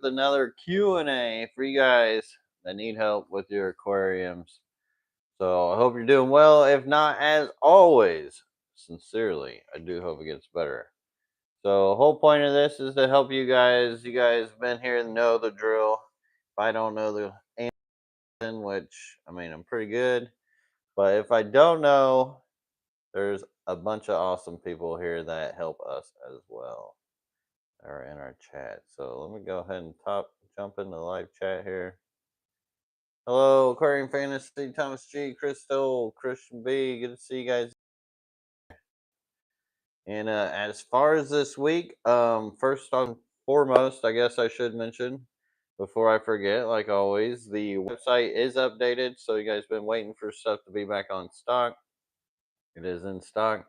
with another Q&A for you guys that need help with your aquariums. So I hope you're doing well. If not, as always, sincerely, I do hope it gets better. So the whole point of this is to help you guys. You guys have been here and know the drill. If I don't know the answer, which I mean I'm pretty good, but if I don't know, there's a bunch of awesome people here that help us as well. Are in our chat. So let me go ahead and jump into live chat here. Hello, Aquarium Fantasy, Thomas G, Crystal, Christian B. Good to see you guys. And as far as this week, first and foremost, I guess I should mention before I forget, like always, the website is updated. So you guys been waiting for stuff to be back on stock. It is in stock.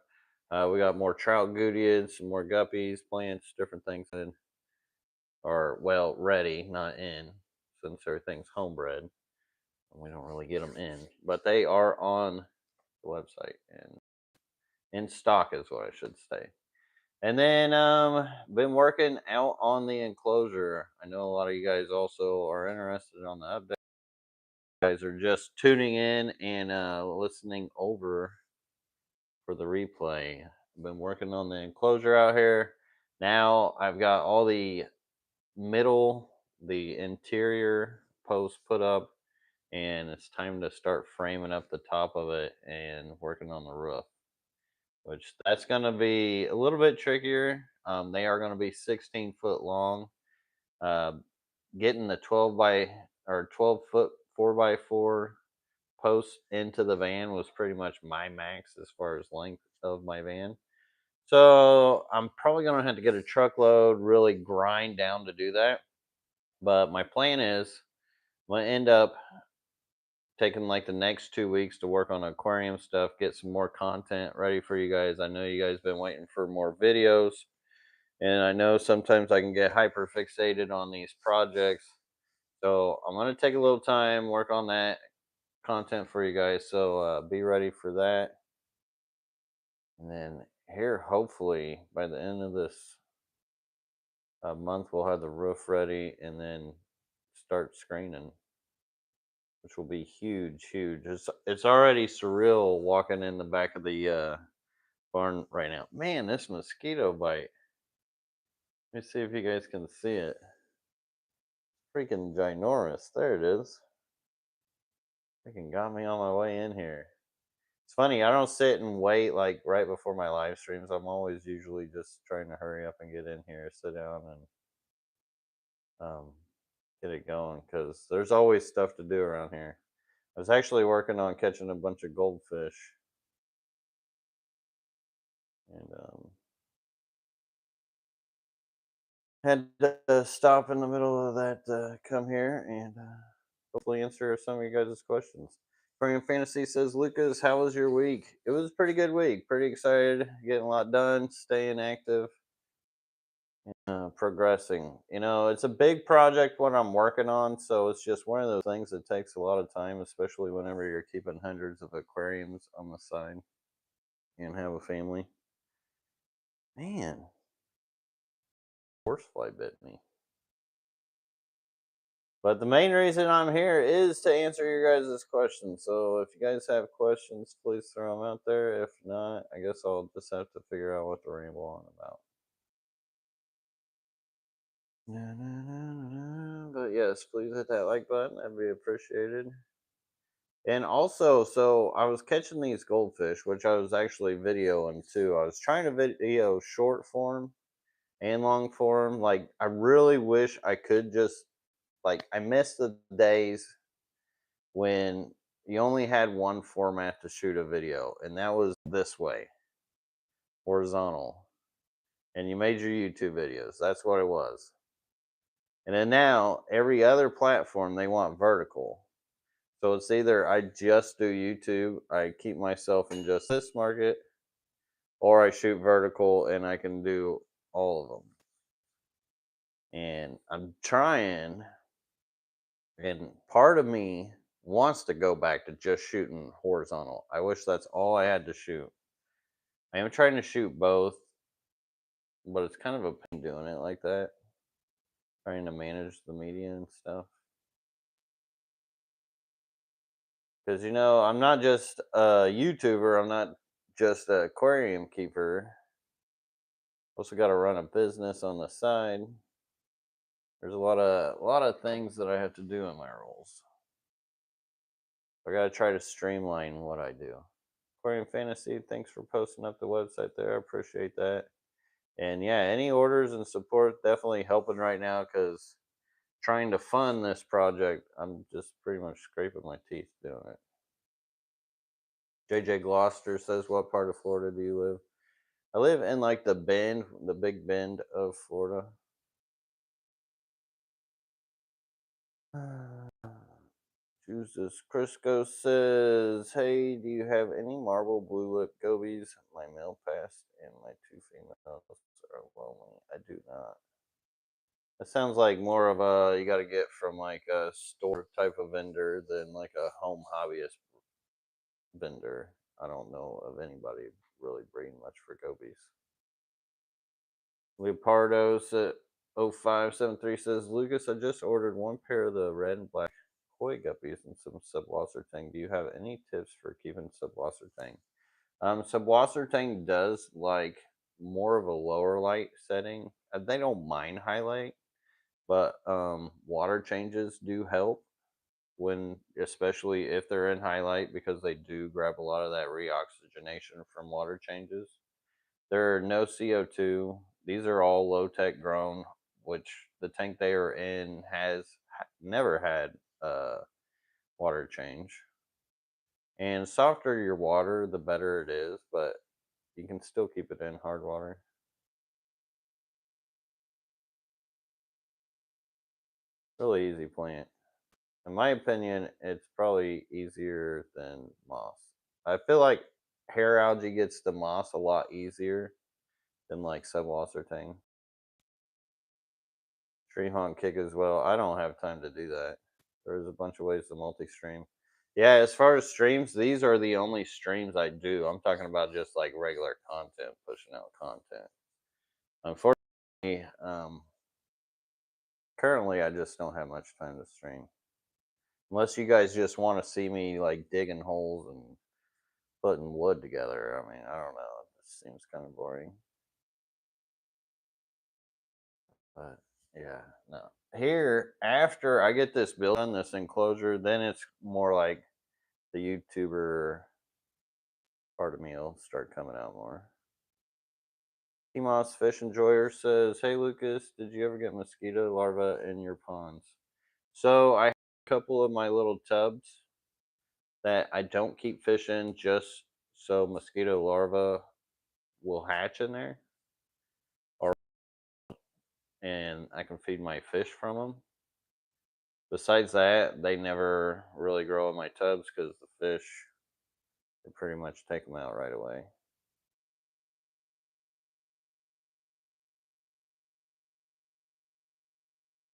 We got more trout gootieds, some more guppies, plants, different things in, or well, ready, not in, since everything's homebred. We don't really get them in, but they are on the website and in stock is what I should say. And then been working out on the enclosure. I know a lot of you guys also are interested on the update. You guys are just tuning in and listening over for the replay. I've been working on the enclosure out here. Now I've got all the interior posts put up, and it's time to start framing up the top of it and working on the roof, which that's going to be a little bit trickier. They are going to be 16 foot long. Uh, Getting the 12 foot 4x4 post into the van was pretty much my max as far as length of my van. So I'm probably going to have to get a truckload, really grind down to do that. But my plan is I'm going to end up taking like the next 2 weeks to work on aquarium stuff, get some more content ready for you guys. I know you guys been waiting for more videos, and I know sometimes I can get hyper fixated on these projects. So I'm going to take a little time, work on that content for you guys. So be ready for that. And then here, hopefully by the end of this month, we'll have the roof ready and then start screening, which will be huge, huge. It's already surreal walking in the back of the barn right now. Man, this mosquito bite. Let me see if you guys can see it. Freaking ginormous. There it is. Freaking got me on my way in here. It's funny, I don't sit and wait like right before my live streams. I'm always usually just trying to hurry up and get in here, sit down, and get it going because there's always stuff to do around here. I was actually working on catching a bunch of goldfish. And had to stop in the middle of that to come here and hopefully answer some of you guys' questions. Aquarium Fantasy says, Lucas, how was your week? It was a pretty good week. Pretty excited, getting a lot done, staying active, progressing. You know, it's a big project what I'm working on, so it's just one of those things that takes a lot of time, especially whenever you're keeping hundreds of aquariums on the side and have a family. Man, horsefly bit me. But the main reason I'm here is to answer your guys' questions. So if you guys have questions, please throw them out there. If not, I guess I'll just have to figure out what to ramble on about. But yes, please hit that like button. That'd be appreciated. And also, so I was catching these goldfish, which I was actually videoing too. I was trying to video short form and long form. Like, I really wish I could just, like, I miss the days when you only had one format to shoot a video, and that was this way, horizontal. And you made your YouTube videos. That's what it was. And then now, every other platform, they want vertical. So it's either I just do YouTube, I keep myself in just this market, or I shoot vertical and I can do all of them. And I'm trying, and part of me wants to go back to just shooting horizontal. I wish that's all I had to shoot. I am trying to shoot both, but it's kind of a pain doing it like that. trying to manage the media and stuff. Because, I'm not just a YouTuber, I'm not just an aquarium keeper. Also got to run a business on the side. There's a lot of things that I have to do in my roles. I got to try to streamline what I do. Aquarium Fantasy, thanks for posting up the website there. I appreciate that. And yeah, any orders and support definitely helping right now because trying to fund this project, I'm just pretty much scraping my teeth doing it. JJ Gloucester says, "What part of Florida do you live?" I live in like the Bend, the Big Bend of Florida. Jesus Crisco says, "Hey, do you have any marble blue lip gobies? My male passed and my two females are lonely. I do not." It sounds like more of a you got to get from like a store type of vendor than like a home hobbyist vendor. I don't know of anybody really breeding much for gobies. Leopardo 0573 says, "Lucas, I just ordered one pair of the red and black koi guppies and some subwasser tang. Do you have any tips for keeping subwasser tang?" Subwasser tang does like more of a lower light setting. They don't mind highlight, but water changes do help when, especially if they're in highlight, because they do grab a lot of that reoxygenation from water changes. There are no CO2. These are all low tech grown, which the tank they are in has never had water change. And softer your water, the better it is, but you can still keep it in hard water. Really easy plant. In my opinion, it's probably easier than moss. I feel like hair algae gets the moss a lot easier than like subwasser tang. Tree haunt kick as well. I don't have time to do that. There's a bunch of ways to multi-stream. Yeah, as far as streams, these are the only streams I do. I'm talking about just like regular content, pushing out content. Unfortunately, currently I just don't have much time to stream. Unless you guys just want to see me like digging holes and putting wood together. I mean, I don't know. It seems kind of boring. But yeah, no. Here, after I get this built on this enclosure, then it's more like the YouTuber part of me will start coming out more. Emos Fish Enjoyer says, "Hey Lucas, did you ever get mosquito larvae in your ponds?" So I have a couple of my little tubs that I don't keep fish in just so mosquito larvae will hatch in there, or and I can feed my fish from them. Besides that, they never really grow in my tubs because the fish, they pretty much take them out right away.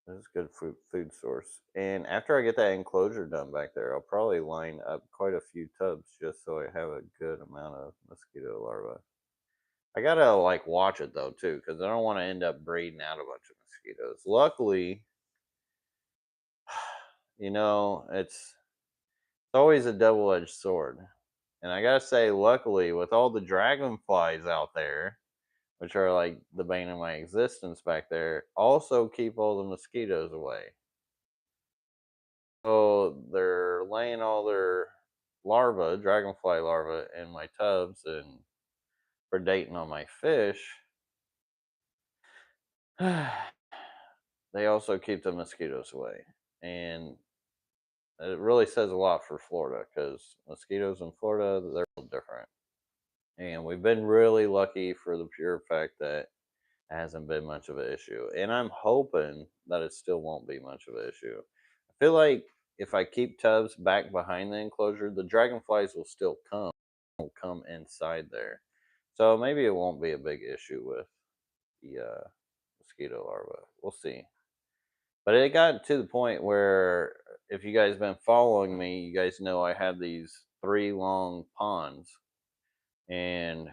This is good food source. And after I get that enclosure done back there, I'll probably line up quite a few tubs just so I have a good amount of mosquito larvae. I gotta like watch it though too, because I don't want to end up breeding out a bunch of mosquitoes. Luckily, it's always a double-edged sword. And I gotta say, luckily, with all the dragonflies out there, which are like the bane of my existence back there, also keep all the mosquitoes away. So they're laying all their larvae, dragonfly larvae, in my tubs and predating on my fish. They also keep the mosquitoes away. And it really says a lot for Florida because mosquitoes in Florida, they're different. And we've been really lucky for the pure fact that it hasn't been much of an issue. And I'm hoping that it still won't be much of an issue. I feel like if I keep tubs back behind the enclosure, the dragonflies will come inside there. So maybe it won't be a big issue with the mosquito larvae. We'll see. But it got to the point where if you guys been following me, you guys know I have these 3 long ponds, and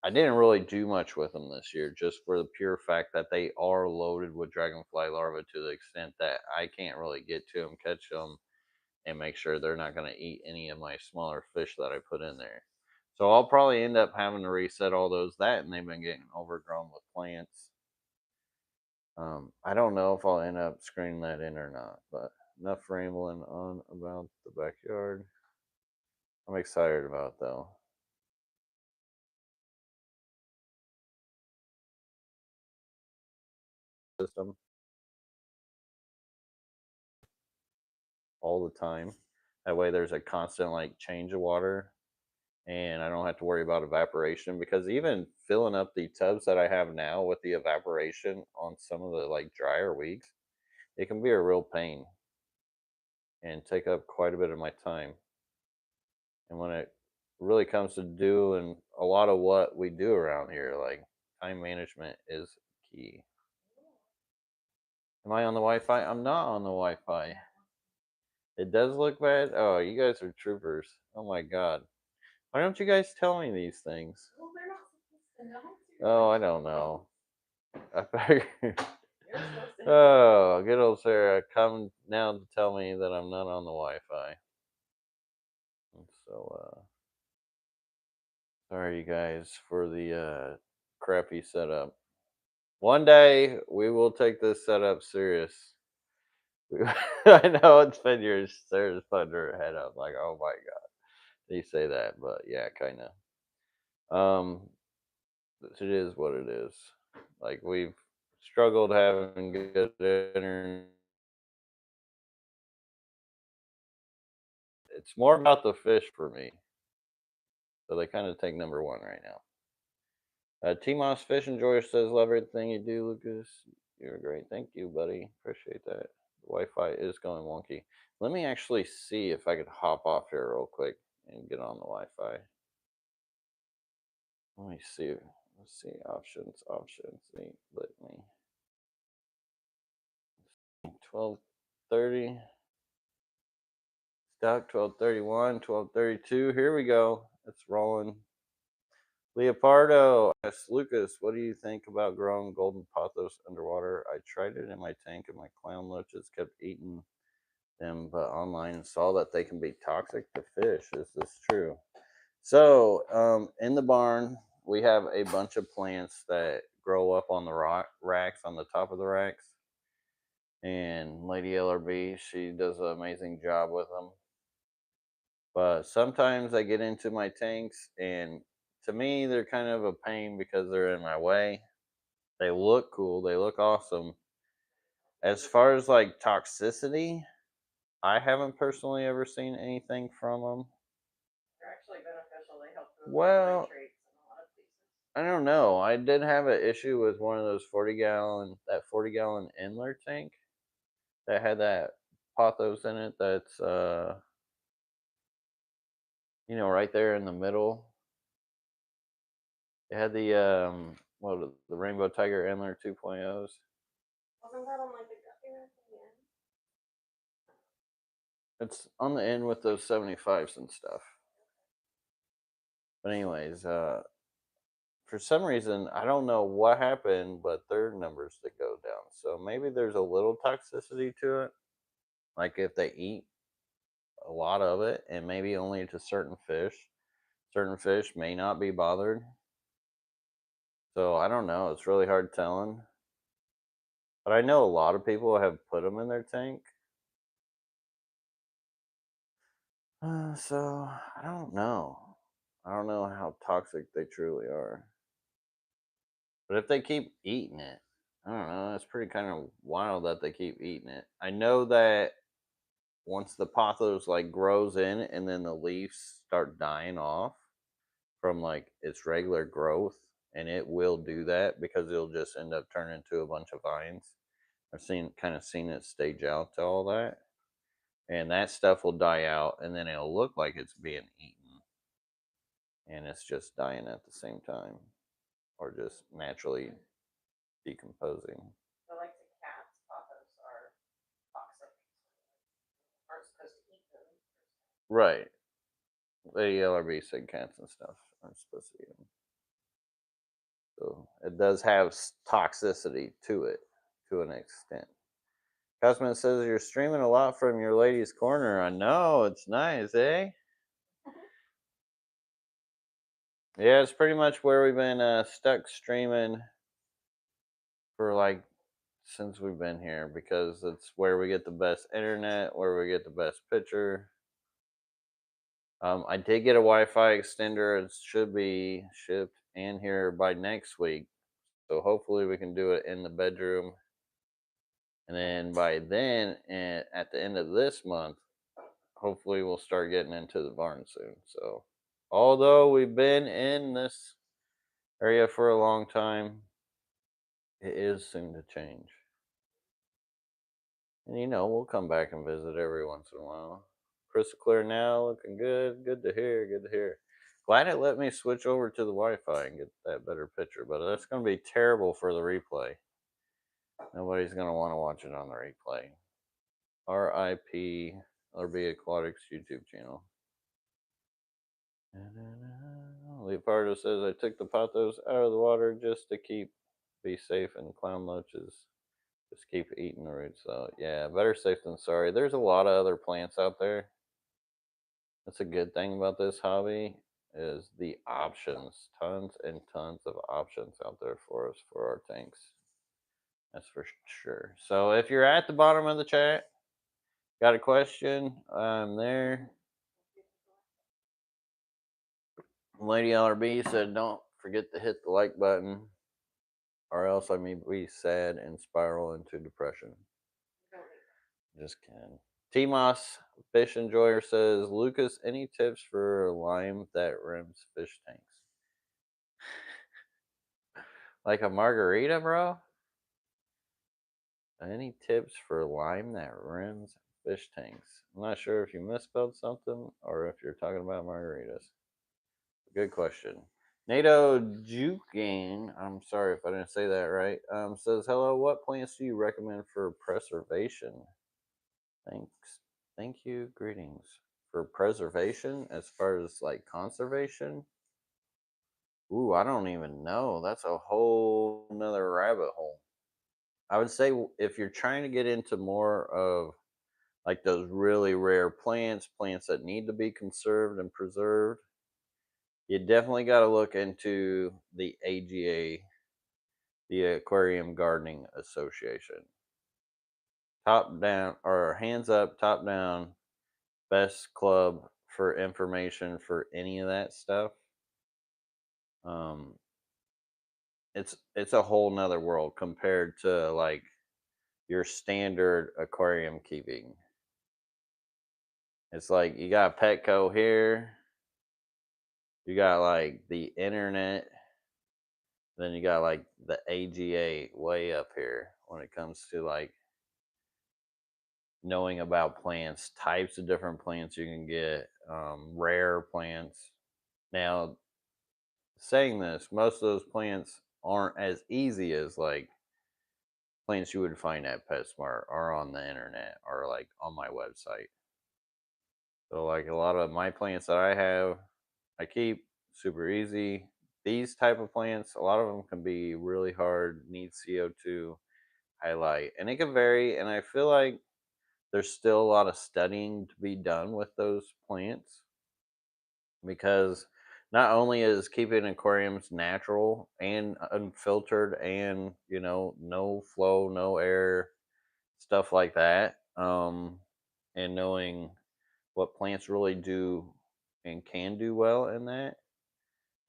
I didn't really do much with them this year, just for the pure fact that they are loaded with dragonfly larvae to the extent that I can't really get to them, catch them, and make sure they're not going to eat any of my smaller fish that I put in there. So I'll probably end up having to reset all those that, and they've been getting overgrown with plants. I don't know if I'll end up screening that in or not, but enough rambling on about the backyard. I'm excited about it, though. System all the time. That way, there's a constant like change of water, and I don't have to worry about evaporation because even filling up the tubs that I have now with the evaporation on some of the like drier weeks, it can be a real pain and take up quite a bit of my time. And when it really comes to doing a lot of what we do around here, like time management is key. Am I on the Wi-Fi? I'm not on the Wi-Fi. It does look bad. Oh, you guys are troopers. Oh my god. Why don't you guys tell me these things? Well, they're not supposed to know to. Oh, I don't know. I figured. You're supposed to. Oh, good old Sarah, come now to tell me that I'm not on the Wi-Fi. So, sorry, you guys, for the crappy setup. One day we will take this setup serious. I know it's been years. Sarah's putting her head up, like, oh my god, you say that, but yeah, kind of. It is what it is. Like we've struggled having good internet. It's more about the fish for me, so they kind of take number one right now. T-Moss Fish Enjoyer says, love everything you do, Lucas. You're great. Thank you, buddy. Appreciate that. The Wi-Fi is going wonky. Let me actually see if I could hop off here real quick and get on the Wi-Fi. Let me see. Let's see. Options. Let me. 12:30. Stock 12:31. 12:32. Here we go. It's rolling. Leopardo asks Lucas, what do you think about growing golden pothos underwater? I tried it in my tank and my clown loaches kept eating them, but online saw that they can be toxic to fish. Is this true? So, in the barn, we have a bunch of plants that grow up on the rock racks, on the top of the racks. And Lady LRB, she does an amazing job with them. But sometimes I get into my tanks, and to me, they're kind of a pain because they're in my way. They look cool, they look awesome. As far as like toxicity, I haven't personally ever seen anything from them. They're actually beneficial. They help with Well, nitrates in a lot of places. I don't know. I did have an issue with one of those 40-gallon Endler tank that had that pothos in it. That's right there in the middle. It had the the Rainbow Tiger Endler 2.0s. Wasn't that on like the guppy rack at the end? It's on the end with those 75s and stuff. But anyways, for some reason I don't know what happened, but their numbers did go down. So maybe there's a little toxicity to it. Like if they eat a lot of it, and maybe only to certain fish. Certain fish may not be bothered. So I don't know. It's really hard telling. But I know a lot of people have put them in their tank. So I don't know. I don't know how toxic they truly are. But if they keep eating it, I don't know. It's pretty kind of wild that they keep eating it. I know that once the pothos like grows in and then the leaves start dying off from like its regular growth, and it will do that because it'll just end up turning into a bunch of vines. I've seen it stage out to all that, and that stuff will die out, and then it'll look like it's being eaten, and it's just dying at the same time, or just naturally decomposing. So like the cats, pothos are toxic. Aren't supposed to eat them. Right. The LRB said cats and stuff aren't supposed to eat them. So it does have toxicity to it to an extent. Cosman says you're streaming a lot from your ladies' corner. I know, it's nice, eh? Yeah, it's pretty much where we've been stuck streaming for like since we've been here because it's where we get the best internet, where we get the best picture. I did get a Wi-Fi extender. It should be shipped in here by next week. So hopefully we can do it in the bedroom. And then by then, at the end of this month, hopefully we'll start getting into the barn soon. So although we've been in this area for a long time, it is soon to change. And we'll come back and visit every once in a while. Crystal clear now, looking good. Good to hear. Good to hear. Glad it let me switch over to the Wi-Fi and get that better picture, but that's going to be terrible for the replay. Nobody's going to want to watch it on the replay. RIP LRB Aquatics YouTube channel. Leopardo says I took the pothos out of the water just to be safe, and clown loaches just keep eating the roots. So yeah, better safe than sorry. There's a lot of other plants out there. That's a good thing about this hobby is the options. Tons and tons of options out there for us for our tanks. That's for sure. So if you're at the bottom of the chat, got a question, I'm there. Lady LRB said, don't forget to hit the like button, or else I may be sad and spiral into depression. Just kidding. T-Moss Fish Enjoyer says, Lucas, any tips for lime that rims fish tanks? Like a margarita, bro? Any tips for lime that rims fish tanks? I'm not sure if you misspelled something or if you're talking about margaritas. Good question. NATO Juking, I'm sorry if I didn't say that right, says, hello, what plants do you recommend for preservation? Thanks. Thank you. Greetings. For preservation, as far as like conservation? Ooh, I don't even know. That's a whole nother rabbit hole. I would say if you're trying to get into more of like those really rare plants that need to be conserved and preserved, you definitely got to look into the AGA, the Aquarium Gardening Association. Top down or hands up, top down, best club for information for any of that stuff. Um, it's a whole nother world compared to like your standard aquarium keeping. It's like you got Petco here, you got like the internet, then you got like the AGA way up here when it comes to like knowing about plants, types of different plants you can get, rare plants. Now, saying this, most of those plants aren't as easy as like plants you would find at PetSmart or on the internet or like on my website. So, like a lot of my plants that I have, I keep super easy. These type of plants, a lot of them can be really hard, need CO2, highlight, and it can vary. And I feel like there's still a lot of studying to be done with those plants because not only is keeping aquariums natural and unfiltered and no flow, no air, stuff like that, and knowing what plants really do and can do well in that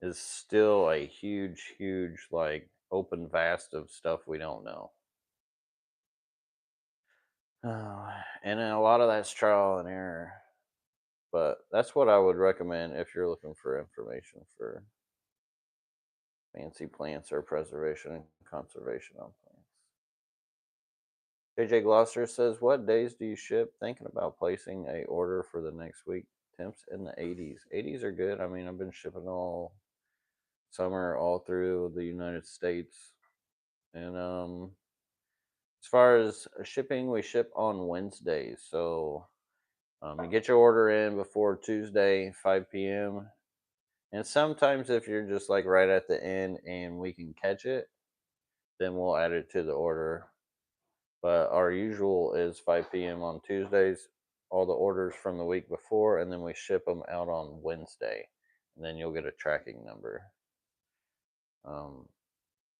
is still a huge like open vast of stuff we don't know. And then a lot of that's trial and error. But that's what I would recommend if you're looking for information for fancy plants or preservation and conservation on plants. JJ Gloucester says, what days do you ship? Thinking about placing a order for the next week. Temps in the 80s. 80s are good. I mean, I've been shipping all summer, all through the United States. And as far as shipping, we ship on Wednesdays. So you get your order in before Tuesday, 5 p.m. And sometimes if you're just like right at the end and we can catch it, then we'll add it to the order. But our usual is 5 p.m. on Tuesdays, all the orders from the week before, and then we ship them out on Wednesday. And then you'll get a tracking number. Um,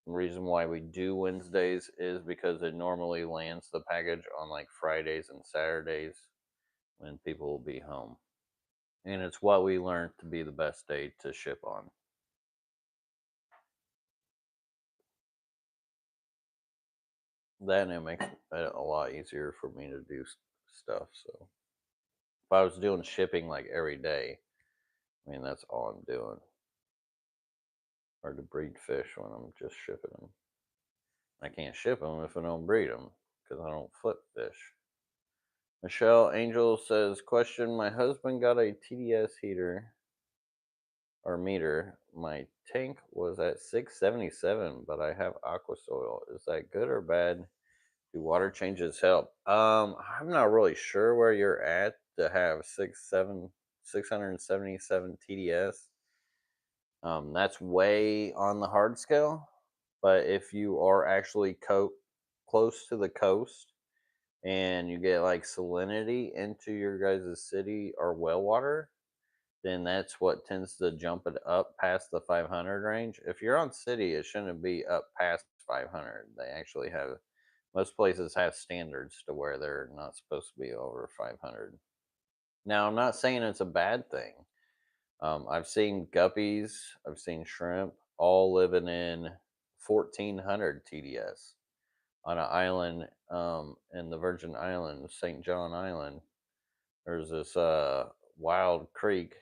the reason why we do Wednesdays is because it normally lands the package on like Fridays and Saturdays when people will be home. And it's what we learned to be the best day to ship on. Then it makes it a lot easier for me to do stuff. So if I was doing shipping like every day, I mean, that's all I'm doing. Or to breed fish when I'm just shipping them. I can't ship them if I don't breed them because I don't flip fish. Michelle Angel says, question, my husband got a TDS heater or meter. My tank was at 677, but I have aqua soil. Is that good or bad? Do water changes help? I'm not really sure where you're at to have 677 TDS. That's way on the hard scale. But if you are actually close to the coast and you get like salinity into your guys' city or well water, then that's what tends to jump it up past the 500 range. If you're on city, it shouldn't be up past 500. They actually have, most places have standards to where they're not supposed to be over 500. Now, I'm not saying it's a bad thing. I've seen guppies, I've seen shrimp, all living in 1400 TDS on an island in the Virgin Islands, St. John Island. There's this wild creek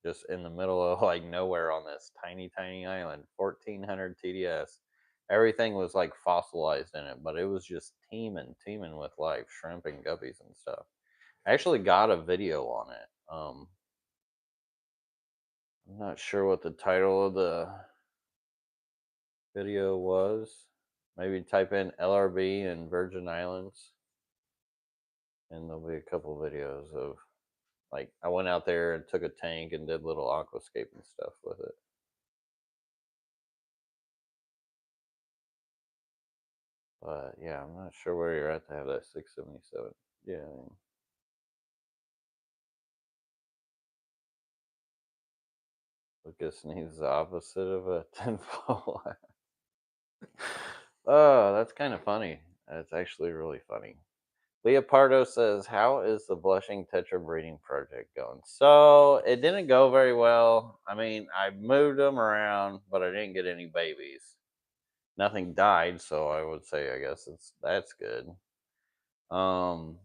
just in the middle of like nowhere on this tiny, tiny island, 1400 TDS. Everything was like fossilized in it, but it was just teeming with life, shrimp and guppies and stuff. I actually got a video on it. I'm not sure what the title of the video was. Maybe type in LRB and Virgin Islands, and there'll be a couple videos of like I went out there and took a tank and did little aquascaping stuff with it. But yeah, I'm not sure where you're at to have that 677. Yeah, I mean, Lucas needs the opposite of a tenfold. Oh, that's kind of funny. That's actually really funny. Leopardo says, how is the blushing tetra breeding project going? So it didn't go very well. I mean, I moved them around, but I didn't get any babies. Nothing died, so I would say I guess that's good. Um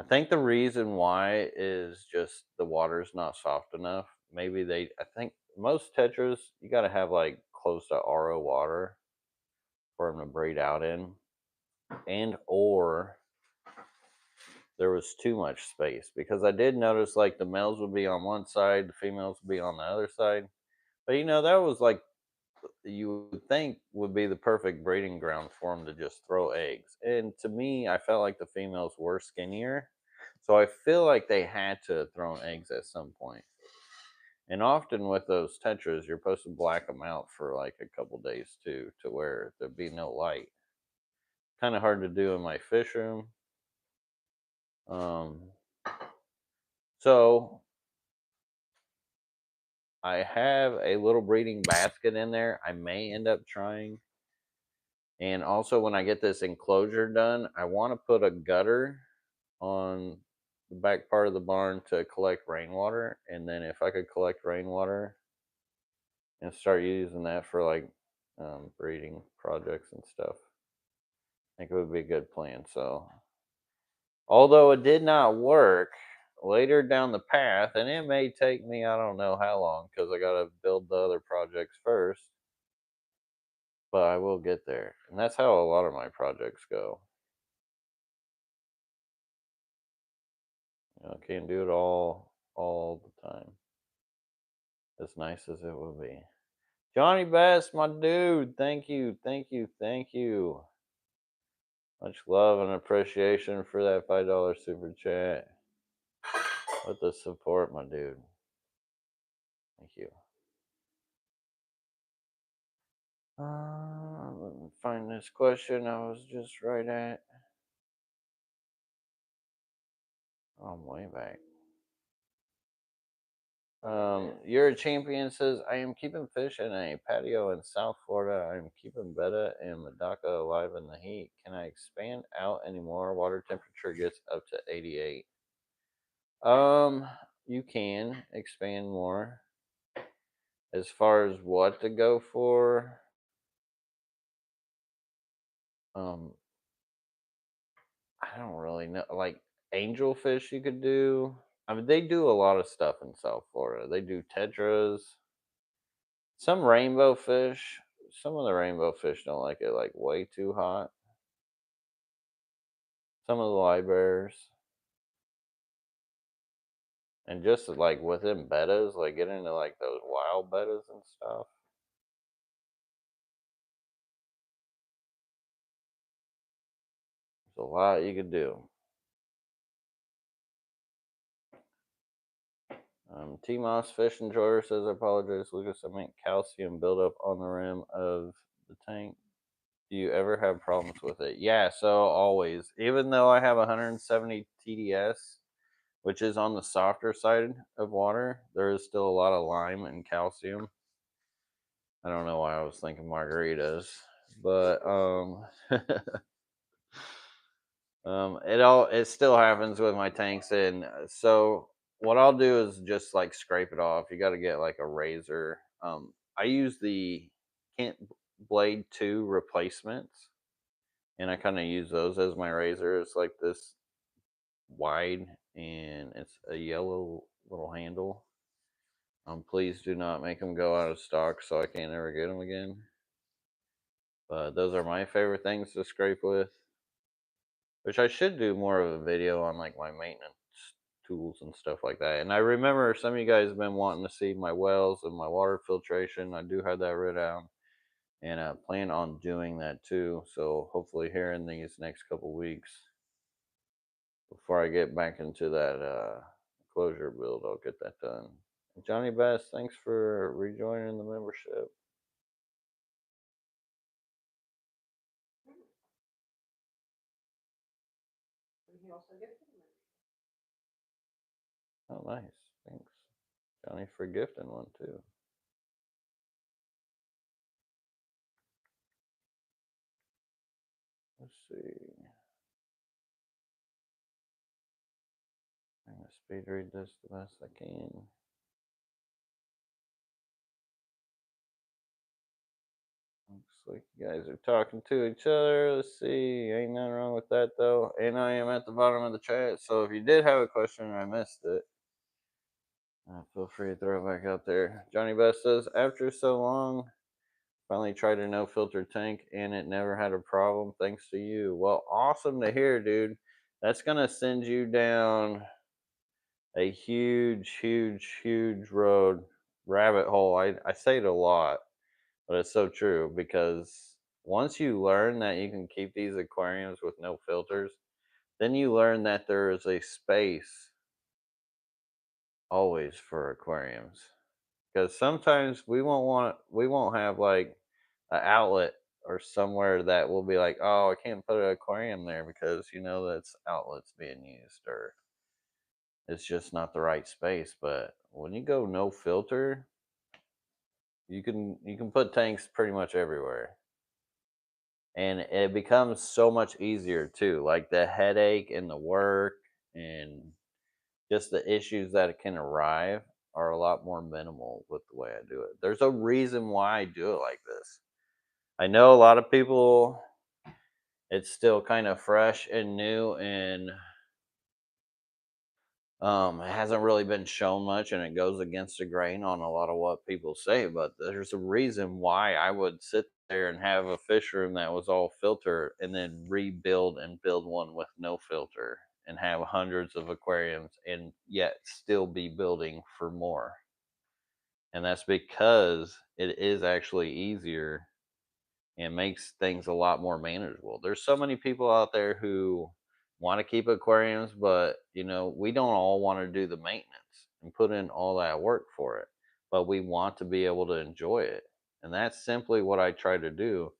I think the reason why is just the water's not soft enough. Maybe I think most tetras, you got to have like close to RO water for them to breed out in. And or there was too much space because I did notice like the males would be on one side, the females would be on the other side. But that was like you would think would be the perfect breeding ground for them to just throw eggs. And to me, I felt like the females were skinnier. So I feel like they had to have thrown eggs at some point. And often with those tetras, you're supposed to black them out for like a couple days too, to where there'd be no light. Kind of hard to do in my fish room. Um, so I have a little breeding basket in there. I may end up trying. And also, when I get this enclosure done, I want to put a gutter on the back part of the barn to collect rainwater. And then, if I could collect rainwater and start using that for like breeding projects and stuff, I think it would be a good plan. So, although it did not work later down the path, and it may take me, I don't know how long because I got to build the other projects first, but I will get there. And that's how a lot of my projects go. Can't do it all the time. As nice as it will be. Johnny Best, my dude, thank you, thank you, thank you. Much love and appreciation for that $5 super chat. With the support, my dude. Thank you. Let me find this question I was just right at. Oh, I'm way back. You're a champion says, I am keeping fish in a patio in South Florida. I'm keeping betta and Medaka alive in the heat. Can I expand out anymore? Water temperature gets up to 88. Um, you can expand more. As far as what to go for, um, I don't really know. Like angelfish, you could do. I mean, they do a lot of stuff in South Florida. They do tetras, some rainbow fish. Some of the rainbow fish don't like it like way too hot. Some of the libraries, and just like within bettas, like get into like those wild bettas and stuff. There's a lot you could do. T Moss Fish Enjoyer says, I apologize, Lucas. I meant calcium buildup on the rim of the tank. Do you ever have problems with it? Yeah, so always. Even though I have 170 TDS, which is on the softer side of water, there is still a lot of lime and calcium. I don't know why I was thinking margaritas, but it still happens with my tanks, and so what I'll do is just like scrape it off. You got to get like a razor. I use the Kent Blade 2 replacements, and I kind of use those as my razor. It's like this wide, and it's a yellow little handle. Please do not make them go out of stock, so I can't ever get them again. But those are my favorite things to scrape with. Which I should do more of a video on like my maintenance tools and stuff like that. And I remember some of you guys have been wanting to see my wells and my water filtration. I do have that written down, and I plan on doing that too. So hopefully here in these next couple weeks, before I get back into that closure build, I'll get that done. Johnny Bass, thanks for rejoining the membership. He also gifted me. Oh, nice. Thanks, Johnny, for gifting one too. Let's see. I'm gonna speed read this the best I can. Looks like you guys are talking to each other. Let's see. Ain't nothing wrong with that though. And I am at the bottom of the chat. So if you did have a question and I missed it, feel free to throw it back out there. Johnny Best says, after so long, finally tried a no filter tank and it never had a problem thanks to you. Well, awesome to hear, dude. That's gonna send you down a huge, huge, huge road rabbit hole. I say it a lot, but it's so true because once you learn that you can keep these aquariums with no filters, then you learn that there is a space always for aquariums. Because sometimes we won't have like an outlet or somewhere that will be like, oh, I can't put an aquarium there because you know that's outlets being used or it's just not the right space. But when you go no filter, you can put tanks pretty much everywhere. And it becomes so much easier too. Like the headache and the work and just the issues that can arrive are a lot more minimal with the way I do it. There's a reason why I do it like this. I know a lot of people, it's still kind of fresh and new, and it hasn't really been shown much, and it goes against the grain on a lot of what people say. But there's a reason why I would sit there and have a fish room that was all filter, and then rebuild and build one with no filter, and have hundreds of aquariums, and yet still be building for more. And that's because it is actually easier and makes things a lot more manageable. There's so many people out there who want to keep aquariums, but we don't all want to do the maintenance and put in all that work for it. but we want to be able to enjoy it. And that's simply what I try to do,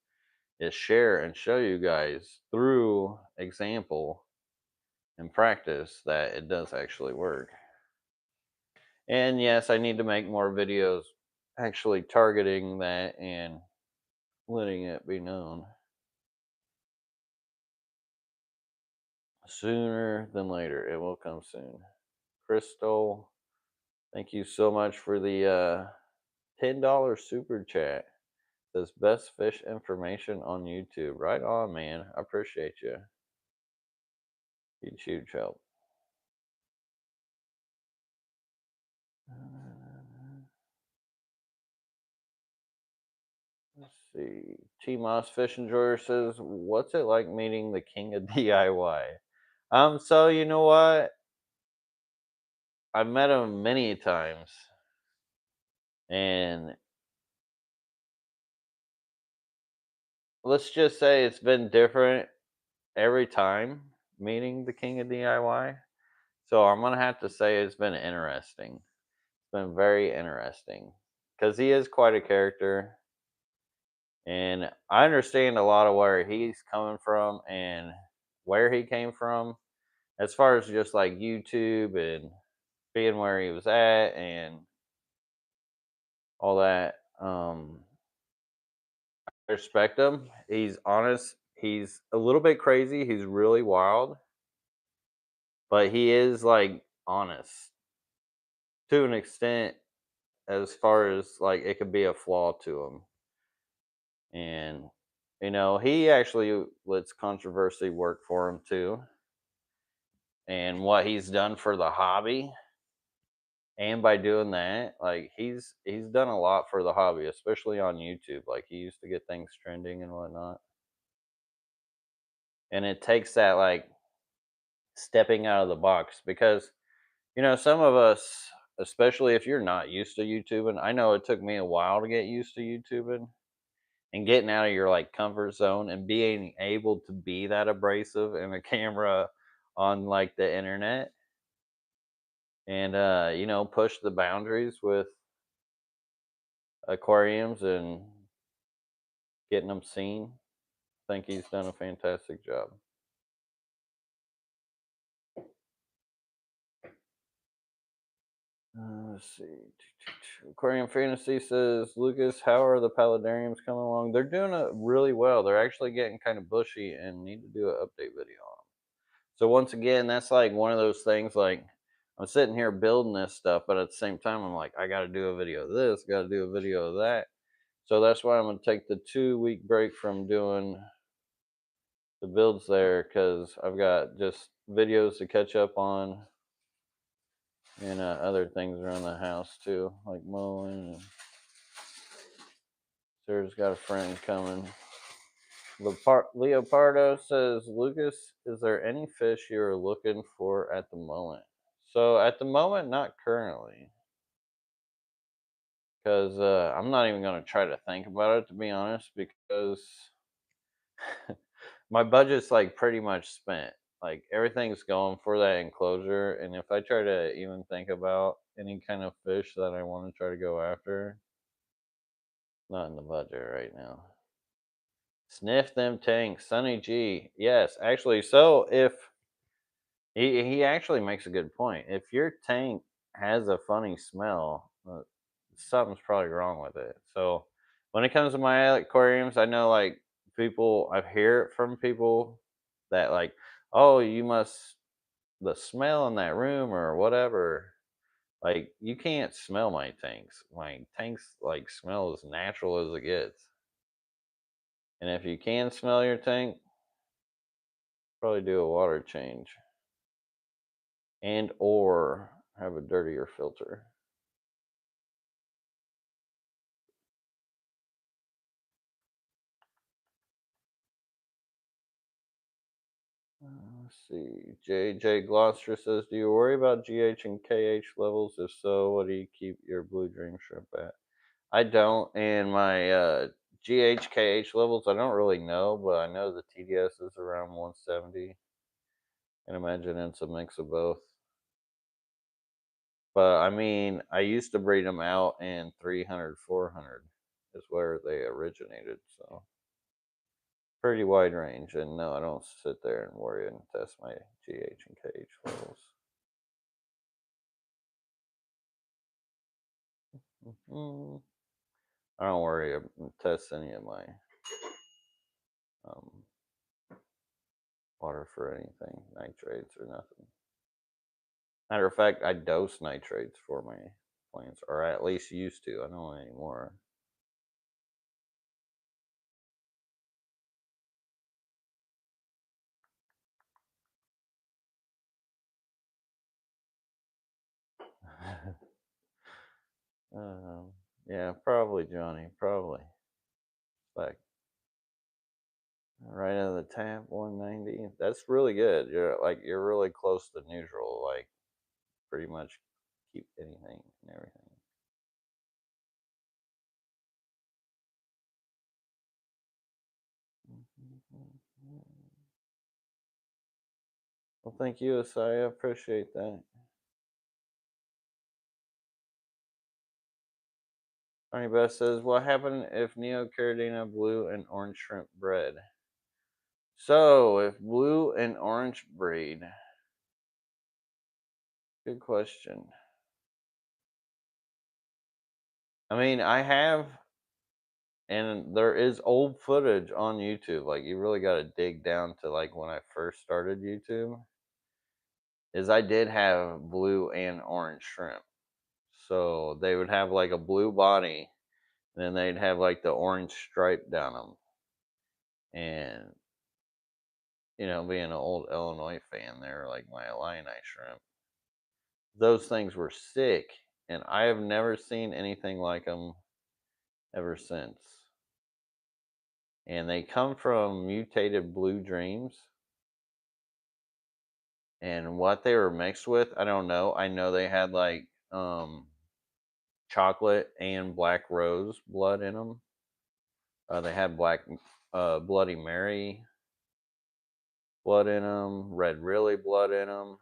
is share and show you guys through example and practice that it does actually work. And yes, I need to make more videos actually targeting that and letting it be known sooner than later. It will come soon. Crystal, thank you so much for the $10 super chat. Says best fish information on YouTube. Right on, man. I appreciate you. Huge help. Let's see. T Moss Fish Enjoyer says, "What's it like meeting the king of DIY?" So you know what? I've met him many times, and let's just say it's been different every time meeting the king of DIY. So I'm gonna have to say it's been interesting. It's been very interesting because he is quite a character, and I understand a lot of where he's coming from and where he came from, as far as just like YouTube and being where he was at and all that. I respect him. He's honest. He's a little bit crazy. He's really wild, but he is like honest to an extent, as far as like it could be a flaw to him. And he actually lets controversy work for him too. And what he's done for the hobby, and by doing that, like he's done a lot for the hobby, especially on YouTube. Like he used to get things trending and whatnot. And it takes that like stepping out of the box, because some of us, especially if you're not used to YouTubing, I know it took me a while to get used to YouTubing and getting out of your like comfort zone and being able to be that abrasive in a camera on like the internet, and push the boundaries with aquariums and getting them seen. I think he's done a fantastic job. Let's see. Aquarium Fantasy says, Lucas, how are the paludariums coming along? They're doing it really well. They're actually getting kind of bushy and need to do an update video on them. So once again, that's like one of those things. Like I'm sitting here building this stuff, but at the same time, I'm like, I got to do a video of this, got to do a video of that. So that's why I'm going to take the 2 week break from doing the builds there, because I've got just videos to catch up on, and other things around the house too, like mowing. And Sarah's got a friend coming. Leopardo says, Lucas, is there any fish you're looking for at the moment? So at the moment, not currently, because I'm not even going to try to think about it, to be honest, because my budget's like pretty much spent. Like everything's going for that enclosure, and if I try to even think about any kind of fish that I want to try to go after, not in the budget right now. Sniff them tanks, Sunny G. Yes, actually, so if he actually makes a good point. If your tank has a funny smell, something's probably wrong with it. So when it comes to my aquariums, I know like people, I hear it from people that like, oh, you must, the smell in that room or whatever. Like you can't smell my tanks. My tanks like smell as natural as it gets. And if you can smell your tank, probably do a water change and or have a dirtier filter. Let's see. JJ Gloucester says, "Do you worry about GH and KH levels? If so, what do you keep your blue dream shrimp at?" I don't, and my GH KH levels, I don't really know, but I know the TDS is around 170. And imagine it's a mix of both. But I mean, I used to breed them out in 300, 400 is where they originated. So pretty wide range. And no, I don't sit there and worry and test my GH and KH levels. Mhm. I don't worry and test any of my um, water for anything, nitrates or nothing. Matter of fact, I dose nitrates for my plants, or I at least used to. I don't anymore. um, yeah, probably Johnny. Probably like right out of the tap, 190. That's really good. You're really close to neutral. Like pretty much keep anything and everything. Well, thank you, Asaya. Appreciate that. Honey Beth says, "What happened if Neocaridina blue and orange shrimp bred?" So, if blue and orange breed, good question. I mean, I have, and there is old footage on YouTube. Like, you really got to dig down to like when I first started YouTube. Is I did have blue and orange shrimp. So they would have like a blue body, and then they'd have like the orange stripe down them. And being an old Illinois fan, they're like my Illini shrimp. Those things were sick, and I have never seen anything like them ever since. And they come from mutated blue dreams. And what they were mixed with, I don't know. I know they had like chocolate and black rose blood in them. They had black Bloody Mary blood in them, red really blood in them.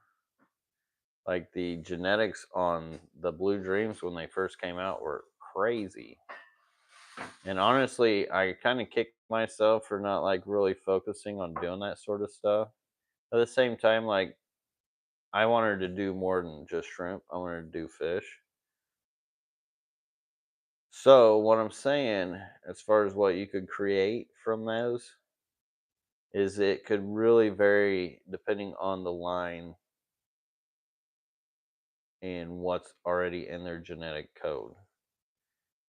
Like the genetics on the blue dreams when they first came out were crazy. And honestly, I kind of kicked myself for not like really focusing on doing that sort of stuff. At the same time, like I wanted to do more than just shrimp. I wanted to do fish. So what I'm saying, as far as what you could create from those, is it could really vary depending on the line and what's already in their genetic code.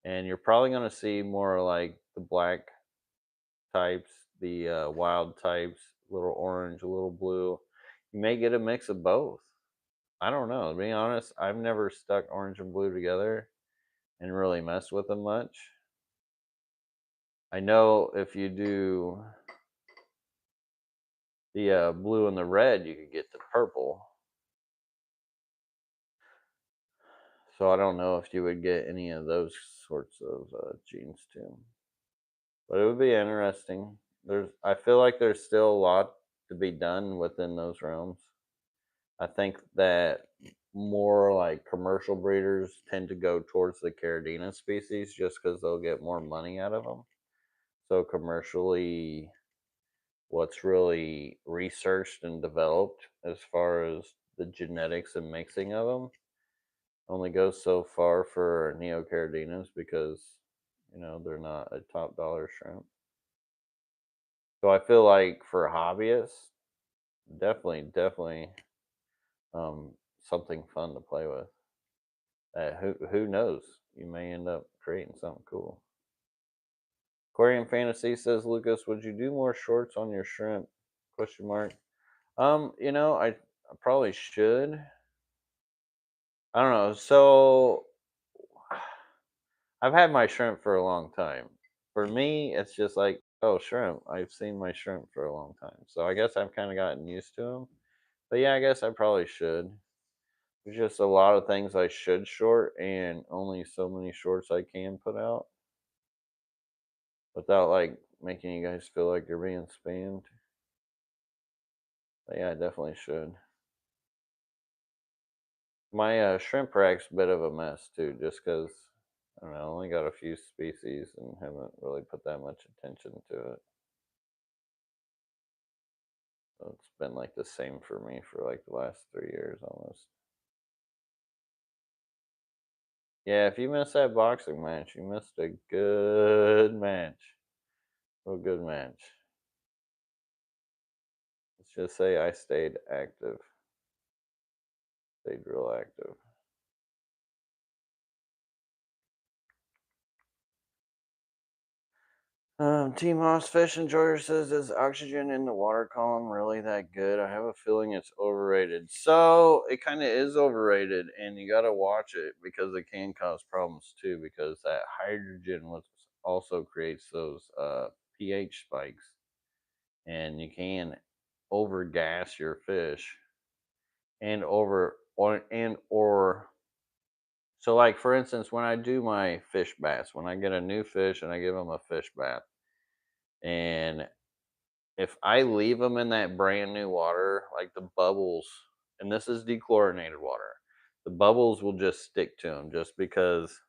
And you're probably going to see more like the black types, the wild types, a little orange, a little blue. You may get a mix of both. I don't know. To be honest, I've never stuck orange and blue together and really messed with them much. I know if you do the blue and the red, you could get the purple. So I don't know if you would get any of those sorts of genes too. But it would be interesting. I feel like there's still a lot to be done within those realms. I think that more like commercial breeders tend to go towards the Caridina species just because they'll get more money out of them. So commercially, what's really researched and developed as far as the genetics and mixing of them only goes so far for Neocaridinas because they're not a top dollar shrimp. So I feel like for hobbyists, definitely um, something fun to play with. Who knows? You may end up creating something cool. Aquarium Fantasy says, Lucas, would you do more shorts on your shrimp? Question mark. I probably should. I don't know. So I've had my shrimp for a long time. For me, it's just like, oh, shrimp. I've seen my shrimp for a long time. So I guess I've kind of gotten used to them. But yeah, I guess I probably should. There's just a lot of things I should short, and only so many shorts I can put out without like making you guys feel like you're being spammed. But yeah, I definitely should. My shrimp rack's a bit of a mess too, just because I don't know, I only got a few species and haven't really put that much attention to it. So it's been like the same for me for like the last 3 years almost. Yeah, if you missed that boxing match, you missed a good match. Real good match. Let's just say I stayed active. Stayed real active. T Moss Fish Enjoyer says, is oxygen in the water column really that good? I have a feeling it's overrated. So it kind of is overrated, and you got to watch it because it can cause problems too. Because that hydrogen also creates those pH spikes, and you can overgas your fish and so like for instance, when I do my fish baths, when I get a new fish and I give them a fish bath, and if I leave them in that brand new water, like the bubbles, and this is dechlorinated water, the bubbles will just stick to them just because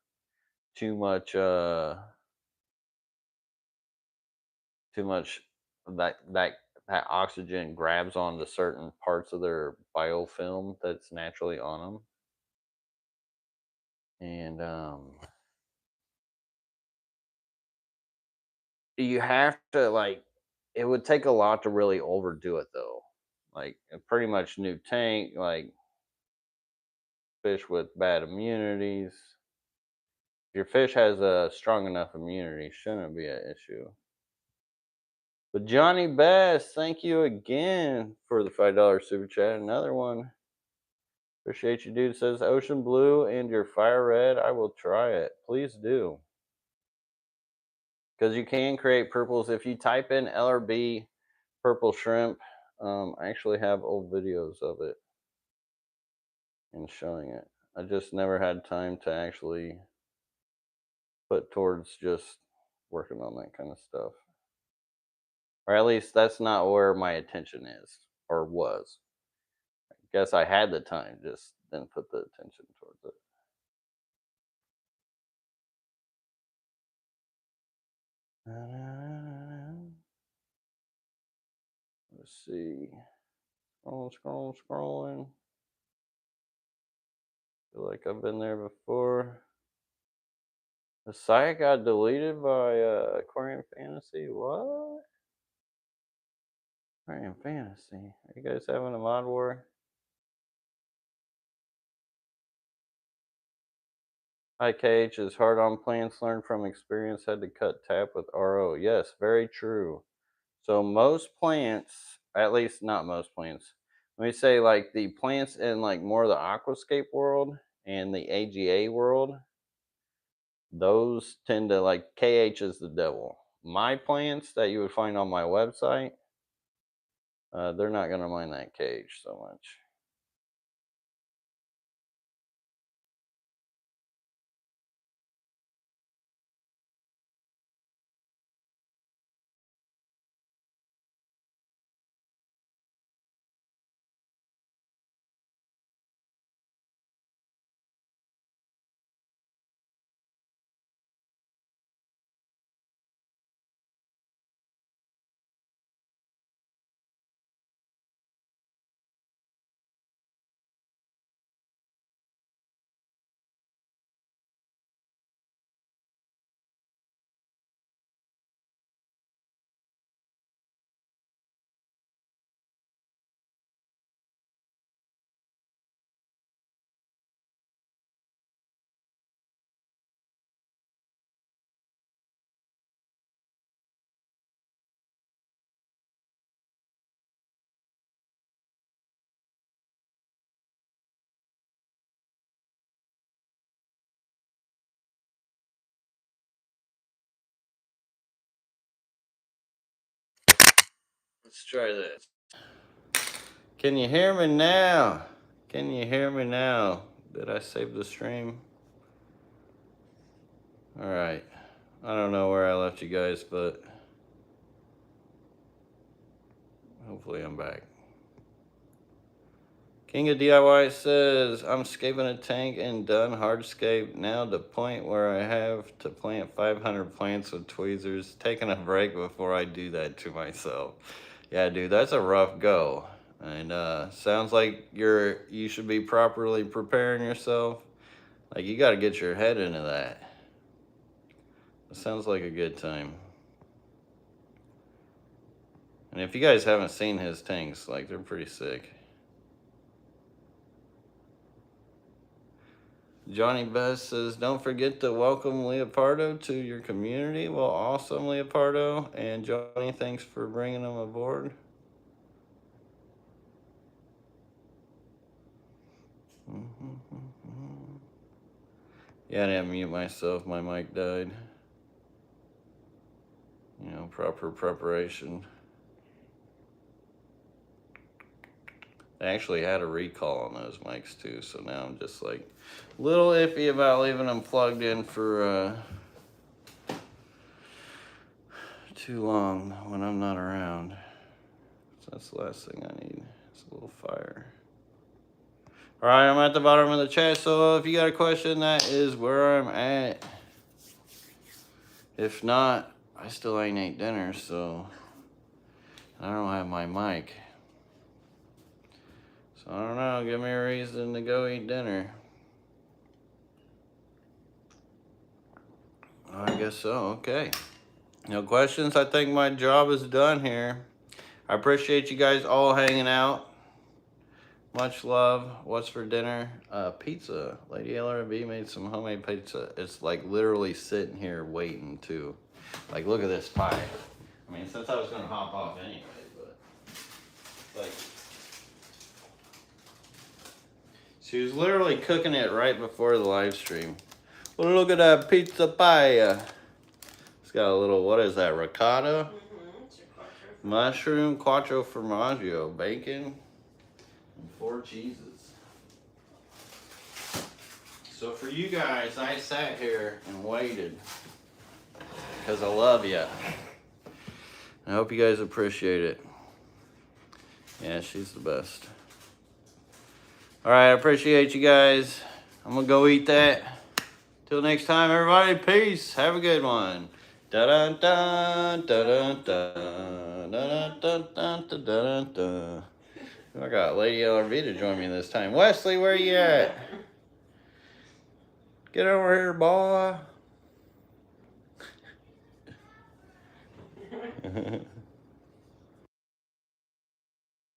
too much, too much of that oxygen grabs onto certain parts of their biofilm that's naturally on them, and you have to like. It would take a lot to really overdo it though. Like a pretty much new tank, like fish with bad immunities. If your fish has a strong enough immunity, shouldn't be an issue. But Johnny Bass, thank you again for the $5 super chat. Another one. Appreciate you, dude. Says ocean blue and your fire red. I will try it. Please do. Because you can create purples. If you type in LRB purple shrimp, I actually have old videos of it and showing it. I just never had time to actually put towards just working on that kind of stuff. Or at least that's not where my attention is or was. I guess I had the time, just didn't put the attention towards it. Let's see. Scrolling. Feel like I've been there before. The site got deleted by Aquarium Fantasy. What? Aquarium Fantasy. Are you guys having a mod war? IKH is hard on plants. Learn from experience. Had to cut tap with RO. Yes, very true. So most plants, at least not most plants. Let me say like the plants in like more of the aquascape world and the AGA world, those tend to like KH is the devil. My plants that you would find on my website, they're not gonna mind that KH so much. Let's try this. Can you hear me now? Can you hear me now? Did I save the stream? All right. I don't know where I left you guys, but hopefully I'm back. King of DIY says, I'm scaping a tank and done hardscape now to the point where I have to plant 500 plants with tweezers. Taking a break before I do that to myself. Yeah, dude, that's a rough go. And sounds like you should be properly preparing yourself. Like, you got to get your head into that. It sounds like a good time. And if you guys haven't seen his tanks, like, they're pretty sick. Johnny Best says, don't forget to welcome Leopardo to your community. Well, awesome, Leopardo. And Johnny, thanks for bringing him aboard. Yeah, I didn't mute myself. My mic died. You know, proper preparation. I actually had a recall on those mics too, so now I'm just like a little iffy about leaving them plugged in for too long when I'm not around. So that's the last thing I need. It's a little fire. All right, I'm at the bottom of the chat, so if you got a question, that is where I'm at. If not, I still ain't ate dinner, so I don't have my mic. So I don't know, give me a reason to go eat dinner. I guess so, okay. No questions, I think my job is done here. I appreciate you guys all hanging out. Much love. What's for dinner? Pizza. Lady LRB made some homemade pizza. It's like literally sitting here waiting too. Like, look at this pie. I mean, since I was gonna hop off anyway, but like, she was literally cooking it right before the live stream. Well, look at that pizza pie. It's got a little, what is that, ricotta? Mushroom, quattro formaggio, bacon, and 4 cheeses. So for you guys, I sat here and waited because I love you. I hope you guys appreciate it. Yeah, she's the best. All right, I appreciate you guys. I'm gonna go eat that. Till next time, everybody, peace. Have a good one. Da da da da da da da da da da da da. I got Lady LRB to join me this time. Wesley, where you at? Get over here, boy.